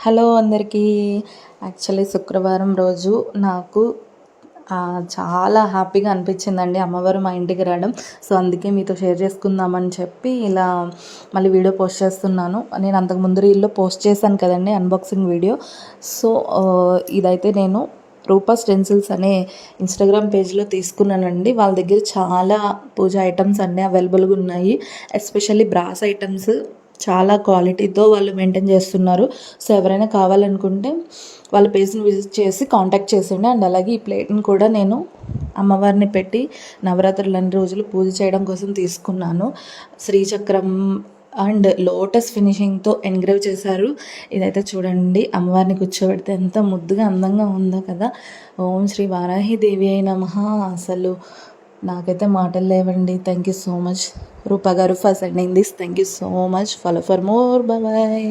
Hello అందరికీ. Actually శుక్రవారం రోజు నాకు చాలా హ్యాపీగా అనిపించిందండి అమ్మవారు మా ఇంటికి రావడం. సో అందుకే మీతో షేర్ చేసుకుందామని చెప్పి ఇలా మళ్ళీ వీడియో పోస్ట్ చేస్తున్నాను. నేను అంతకుముందు రీల్లో పోస్ట్ చేశాను కదండి అన్బాక్సింగ్ వీడియో. సో ఇదైతే నేను రూపా స్టెన్సిల్స్ అనే ఇన్స్టాగ్రామ్ పేజ్లో తీసుకున్నానండి. వాళ్ళ దగ్గర చాలా పూజ ఐటమ్స్ అన్నీ అవైలబుల్గా ఉన్నాయి. ఎస్పెషల్లీ బ్రాస్ ఐటమ్స్ చాలా క్వాలిటీతో వాళ్ళు మెయింటైన్ చేస్తున్నారు. సో ఎవరైనా కావాలనుకుంటే వాళ్ళ పేజ్ని విజిట్ చేసి కాంటాక్ట్ చేసేయండి. అండ్ అలాగే ఈ ప్లేట్ని కూడా నేను అమ్మవారిని పెట్టి నవరాత్రులు అన్ని రోజులు పూజ చేయడం కోసం తీసుకున్నాను. శ్రీచక్రం అండ్ లోటస్ ఫినిషింగ్తో ఎన్గ్రేవ్ చేశారు. ఇదైతే చూడండి, అమ్మవారిని కూర్చోబెడితే ఎంత ముద్దుగా అందంగా ఉందో కదా. ఓం శ్రీ వారాహి దేవి అయి నమః. అసలు నాకైతే మాటలు లేవండి. Thank you so much Roopa garu for sending this. Thank you so much. Follow for more. Bye.